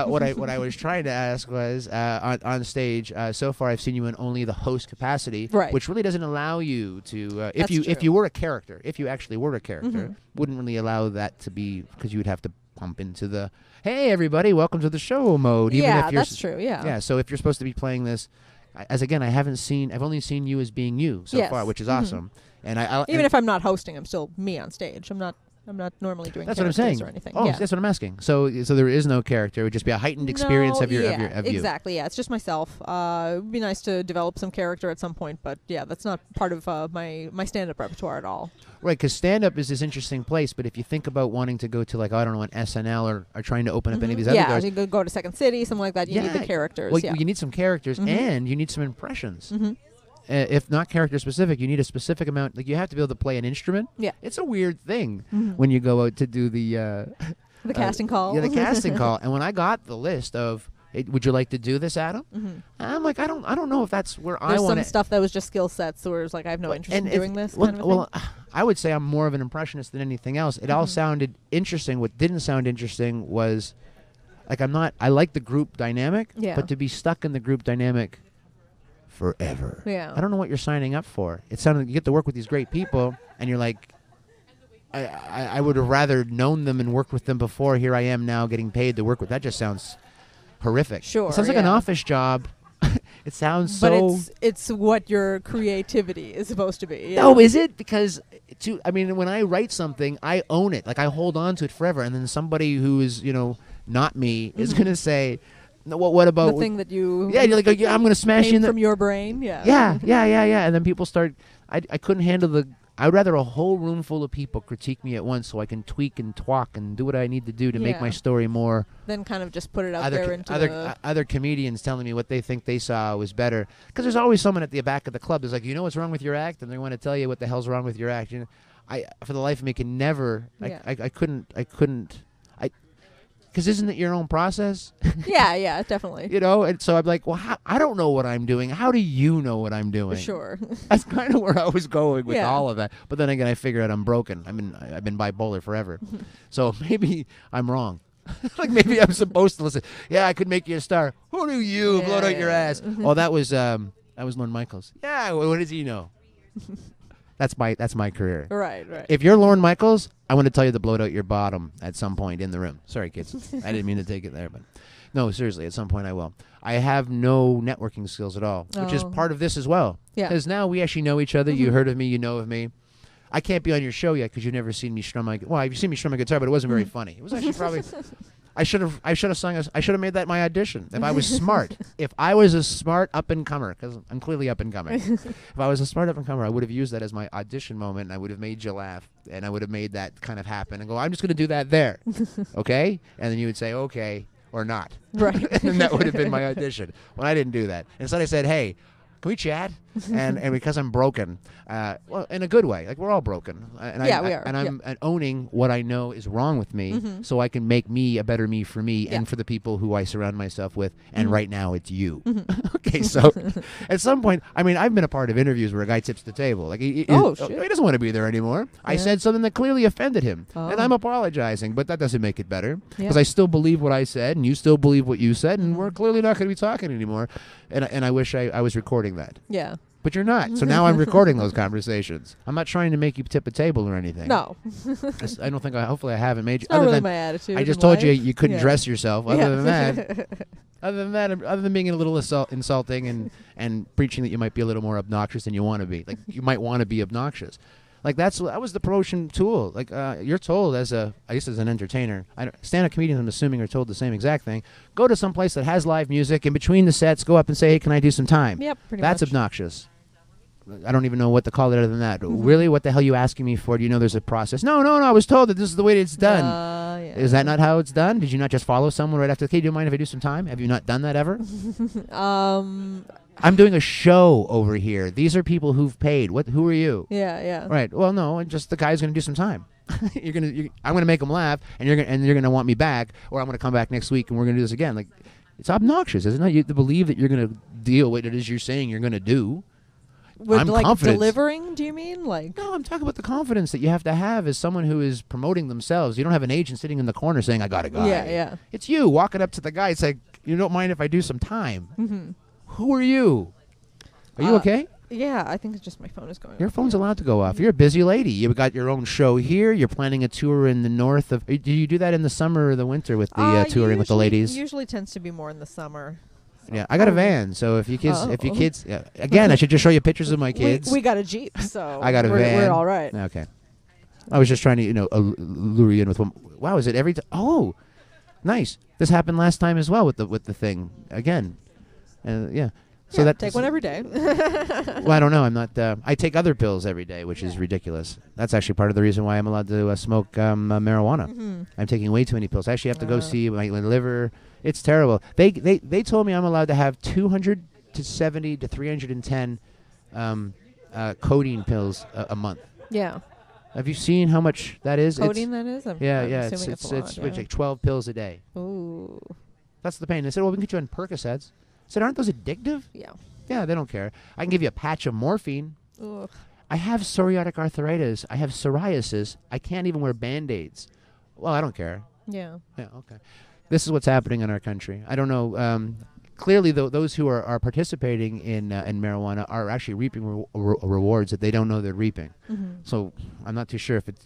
What I was trying to ask was on stage. So far, I've seen you in only the host capacity, right. which really doesn't allow you to. If you were a character, if you actually were a character, wouldn't really allow that to be because you would have to pump into the hey everybody, welcome to the show mode. Even if you're that's true. Yeah. Yeah. So if you're supposed to be playing this. I've only seen you as being you so far, which is awesome. And even if I'm not hosting, I'm still me on stage. I'm not normally doing. That's what I'm saying. Or anything. Oh, that's what I'm asking. So there is no character. It would just be a heightened experience of you. Exactly. Yeah, it's just myself. It would be nice to develop some character at some point, but yeah, that's not part of my stand-up repertoire at all. Right, because stand-up is this interesting place, but if you think about wanting to go to like an SNL or trying to open up any of these other doors, you could go to Second City, something like that. You need the characters. Well, you need some characters and you need some impressions. If not character specific, you need a specific amount. Like you have to be able to play an instrument. Yeah, it's a weird thing when you go out to do the casting call. Yeah, the casting call. And when I got the list of, hey, would you like to do this, Adam? I'm like, I don't know if that's where I want. There's some stuff that was just skill sets, where it's like I have no interest in doing this. Well, I would say I'm more of an impressionist than anything else. It all sounded interesting. What didn't sound interesting was, like, I like the group dynamic, but to be stuck in the group dynamic forever. Yeah. I don't know what you're signing up for. It sounded you get to work with these great people, and you're like, I would have rather known them and worked with them before. Here I am now getting paid to work with. That just sounds horrific. Sure. It sounds like an office job. It sounds so. But it's what your creativity is supposed to be. Yeah. No, is it? Because when I write something, I own it. Like I hold on to it forever, and then somebody who is not me is going to say, no, what about the thing that you? Yeah, you're like, I'm going to smash in from your brain. Yeah. Yeah. And then people start. I couldn't handle the. I'd rather a whole room full of people critique me at once, so I can tweak and twalk and do what I need to do to make my story more. Then kind of just put it out there into other comedians telling me what they think they saw was better. Because there's always someone at the back of the club who's like, you know what's wrong with your act, and they want to tell you what the hell's wrong with your act. I for the life of me can never. I couldn't. Because isn't it your own process? Yeah, definitely. And so I'm like, well, I don't know what I'm doing. How do you know what I'm doing? Sure. That's kind of where I was going with all of that. But then again, I figure out I'm broken. I've been bipolar forever. So maybe I'm wrong. Like maybe I'm supposed to listen. Yeah, I could make you a star. Who knew you? Blow out your ass. Oh, that was Lorne Michaels. Yeah, what does he know? That's my career. Right. If you're Lorne Michaels, I want to tell you to blow out your bottom at some point in the room. Sorry, kids. I didn't mean to take it there, but no, seriously, at some point I will. I have no networking skills at all, which is part of this as well. Yeah. Because now we actually know each other. You heard of me. You know of me. I can't be on your show yet because you've never seen me strum my. Well, you've seen me strum my guitar, but it wasn't very funny. It was actually probably. I should have sung. I should have made that my audition if I was smart. If I was a smart up and comer, because I'm clearly up and coming. If I was a smart up and comer, I would have used that as my audition moment, and I would have made you laugh, and I would have made that kind of happen, and go, I'm just going to do that there, okay? And then you would say, okay, or not, right? And that would have been my audition. Well, I didn't do that. Instead, I said, hey, can we chat? And because I'm broken, well, in a good way, like we're all broken. And we are. And I'm owning what I know is wrong with me, so I can make me a better me for me and for the people who I surround myself with. And right now, it's you. Okay, so at some point, I've been a part of interviews where a guy tips the table, like he doesn't want to be there anymore. I said something that clearly offended him, and I'm apologizing, but that doesn't make it better because I still believe what I said, and you still believe what you said, and we're clearly not going to be talking anymore. And I wish I was recording that. Yeah. But you're not. So now I'm recording those conversations. I'm not trying to make you tip a table or anything. No. I don't think. Hopefully, I haven't made you. It's not really my attitude. I just in told life. you couldn't Yeah. dress yourself. Yeah. Other than being a little insulting and preaching that you might be a little more obnoxious than you want to be. Like you might want to be obnoxious. Like that was the promotion tool. Like you're told as an entertainer, stand-up comedians, I'm assuming, are told the same exact thing. Go to some place that has live music, and between the sets, go up and say, "Hey, can I do some time?" Yep, pretty That's much. obnoxious. I don't even know what to call it other than that. Mm-hmm. Really, what the hell are you asking me for? Do you know there's a process? No. I was told that this is the way it's done. Yeah. Is that not how it's done? Did you not just follow someone right after? Okay, do you mind if I do some time? Have you not done that ever? I'm doing a show over here. These are people who've paid. Who are you? Yeah. Right. Well, no. Just the guy's going to do some time. I'm going to make him laugh, and you're going to want me back, or I'm going to come back next week, and we're going to do this again. Like, it's obnoxious, isn't it? You to believe that you're going to deal with it as you're saying you're going to do. With I'm like confident. delivering, do you mean? Like No, I'm talking about the confidence that you have to have as someone who is promoting themselves. You don't have an agent sitting in the corner saying, "I got a guy." Yeah. It's you walking up to the guy. It's like, "You don't mind if I do some time?" Mm-hmm. Who are you? Are you okay? Yeah, I think it's just my phone is going Your off. phone's allowed to go off. You're a busy lady. You've got your own show here. You're planning a tour in the north of. Do you do that in the summer or the winter with the touring with the ladies? Usually tends to be more in the summer. So. Yeah, I got a van, so if you kids, yeah, again, I should just show you pictures of my kids. We got a Jeep, so I got a van. We're all right. Okay, I was just trying to lure you in with one. Wow, is it every time? Oh, nice. This happened last time as well with the thing again. Yeah. So that take one every day. Well, I don't know. I'm not. I take other pills every day, which is ridiculous. That's actually part of the reason why I'm allowed to smoke marijuana. Mm-hmm. I'm taking way too many pills. I actually have to go see my liver. It's terrible. They told me I'm allowed to have 270 to 310 codeine pills a month. Yeah. Have you seen how much that is? Codeine, that is? I'm assuming It's a lot, yeah. like 12 pills a day. Ooh. That's the pain. They said, well, we can get you on Percocets. I said, aren't those addictive? Yeah. Yeah, they don't care. I can give you a patch of morphine. Ugh. I have psoriatic arthritis. I have psoriasis. I can't even wear Band-Aids. Well, I don't care. Yeah. Yeah, okay. This is what's happening in our country. I don't know. Clearly, those who are participating in marijuana are actually reaping rewards that they don't know they're reaping. Mm-hmm. So I'm not too sure if it's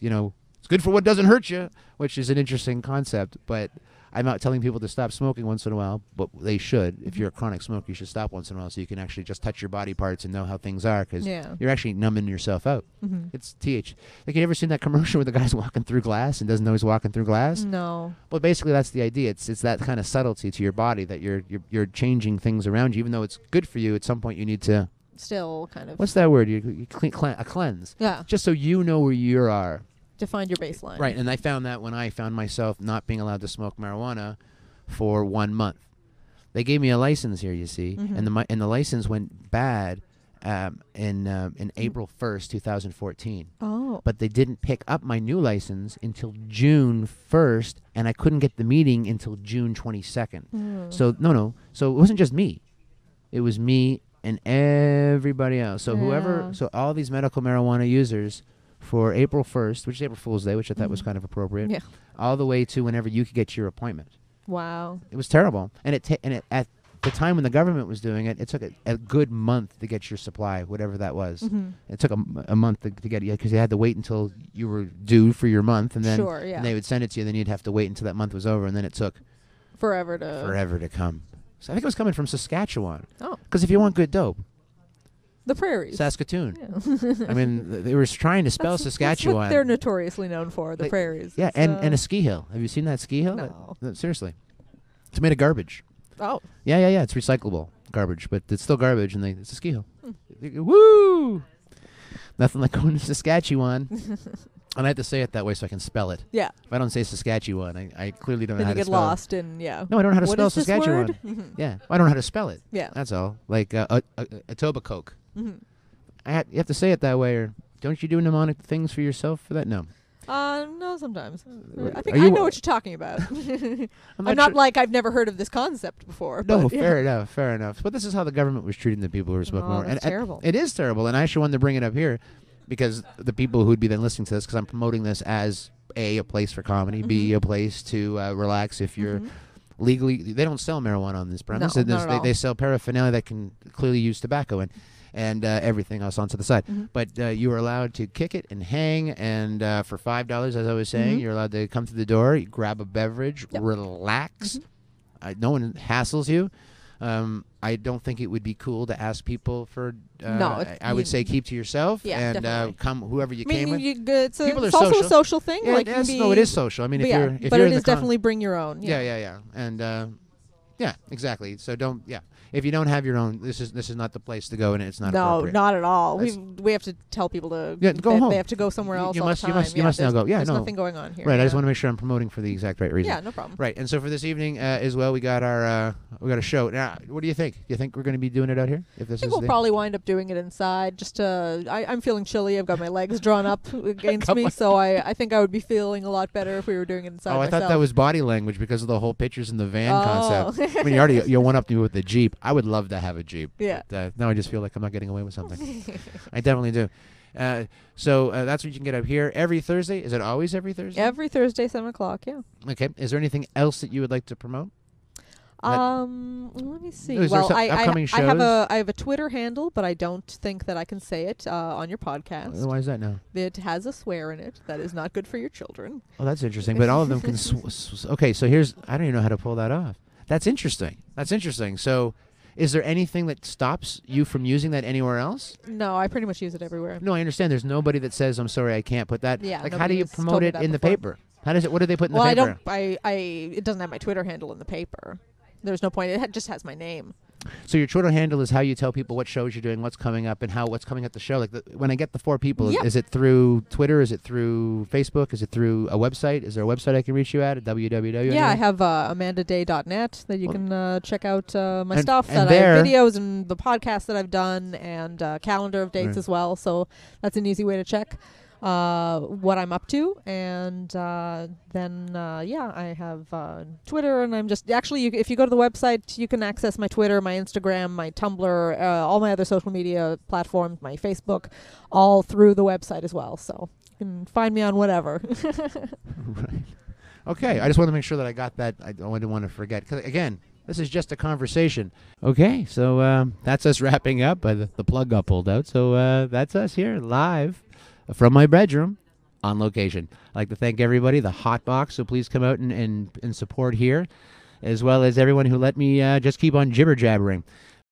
good for what doesn't hurt you, which is an interesting concept. But I'm not telling people to stop smoking once in a while, but they should. If you're a chronic smoker, you should stop once in a while so you can actually just touch your body parts and know how things are, because you're actually numbing yourself out. Mm-hmm. It's TH. Like, you ever seen that commercial where the guy's walking through glass and doesn't know he's walking through glass? No. Well, basically that's the idea. It's that kind of subtlety to your body that you're changing things around you, even though it's good for you. At some point, you need to Still kind of. what's that word? You a cleanse. Yeah. Just so you know where you are. To find your baseline. Right, and I found that when I found myself not being allowed to smoke marijuana for 1 month. They gave me a license here, you see, Mm-hmm. and the license went bad in April 1st, 2014. Oh. But they didn't pick up my new license until June 1st, and I couldn't get the meeting until June 22nd. Mm. So so it wasn't just me. It was me and everybody else. So so all these medical marijuana users for April 1st, which is April Fool's Day, which I thought was kind of appropriate, Yeah. all the way to whenever you could get your appointment. Wow. It was terrible. And it at the time when the government was doing it, it took a good month to get your supply, whatever that was. Mm-hmm. It took a month to get it, because you had to wait until you were due for your month, and then Sure, yeah. and they would send it to you, then you'd have to wait until that month was over, and then it took Forever to come. So I think it was coming from Saskatchewan. Oh. Because if you want good dope, The prairies. Saskatoon. Yeah. I mean, they were trying to spell Saskatchewan. That's what they're notoriously known for, the prairies. Yeah, It's, and a ski hill. Have you seen that ski hill? No. Seriously. It's made of garbage. Oh. Yeah. It's recyclable garbage, but it's still garbage, and it's a ski hill. Woo! Nothing like going to Saskatchewan. And I have to say it that way so I can spell it. Yeah. If I don't say Saskatchewan, I clearly don't know Then how you to get spell lost in, yeah. No, I don't know how to What spell is this Saskatchewan. word? Mhm. Yeah, I don't know how to spell it. Yeah. That's all. Like Etobicoke. Mhm. You have to say it that way, or don't you do mnemonic things for yourself for that? No. No, sometimes. I think Are I you- know what you're talking about. I'm not not sure- like I've never heard of this concept before. No, but yeah. fair enough. But this is how the government was treating the people who were smoking Oh, more. that's terrible. It is terrible, and I actually wanted to bring it up here because the people who'd be then listening to this, because I'm promoting this as a place for comedy, B, a place to relax if you're legally. They don't sell marijuana on this premise. No, not at all. They sell paraphernalia that can clearly use tobacco, and and everything else onto the side. But you are allowed to kick it and hang, and for $5, as I was saying, you're allowed to come to the door, you grab a beverage, relax. No one hassles you. I don't think it would be cool to ask people for. No, I would say keep to yourself and come whoever you came with. It's People are also social. a social thing. Yeah, like no, it is social. I mean, if but you're it in is the definitely bring your own. Yeah, and yeah, exactly. So don't. Yeah, if you don't have your own, this is not the place to go, and it's not. No, appropriate. not at all. We have to tell people to go home. They have to go somewhere else. You all must. the time. You must now go. Yeah, there's no. nothing going on here. Right. I just want to make sure I'm promoting for the exact right reason. Yeah, no problem. Right. And so for this evening as well, we got our a show. Now, what do you think? Do you think we're going to be doing it out here? If this I think we'll probably wind up doing it inside. Just I'm feeling chilly. I've got my legs drawn up against me, so I think I would be feeling a lot better if we were doing it inside. I thought that was body language because of the whole pictures in the van concept. I mean, you're one up to me with the Jeep. I would love to have a Jeep. Yeah. But, now I just feel like I'm not getting away with something. I definitely do. So that's what you can get up here every Thursday. Is it always every Thursday? Every Thursday, 7 o'clock. Yeah. Okay. Is there anything else that you would like to promote? Let me see. Is there Well, some upcoming shows? I have a Twitter handle, but I don't think that I can say it on your podcast. Why is that now? It has a swear in it that is not good for your children. Oh, that's interesting. But all of them can. Okay, so I don't even know how to pull that off. That's interesting. So, is there anything that stops you from using that anywhere else? No, I pretty much use it everywhere. No, I understand. There's nobody that says, "I'm sorry, I can't put that." Yeah. Like, how do you promote it in the paper? How does it? What do they put in the paper? It doesn't have my Twitter handle in the paper. There's no point. It just has my name. So your Twitter handle is how you tell people what shows you're doing, what's coming up, and what's coming at the show. Like when I get the 4 people, is it through Twitter? Is it through Facebook? Is it through a website? Is there a website I can reach you at www? Yeah, I have amandaday.net that you can check out my stuff. And I have videos and the podcasts that I've done and calendar of dates Right. as well. So that's an easy way to check what I'm up to. And then I have Twitter, and I'm just actually if you go to the website, you can access my Twitter, my Instagram, my Tumblr, all my other social media platforms, my Facebook, all through the website as well. So you can find me on whatever. Right. Okay, I just want to make sure that I got that. I didn't want to forget. 'Cause again, this is just a conversation. Okay, so that's us wrapping up. The plug got pulled out, so that's us here live from my bedroom on location. I'd like to thank everybody, the Hotbox, so please come out and support here, as well as everyone who let me just keep on jibber-jabbering.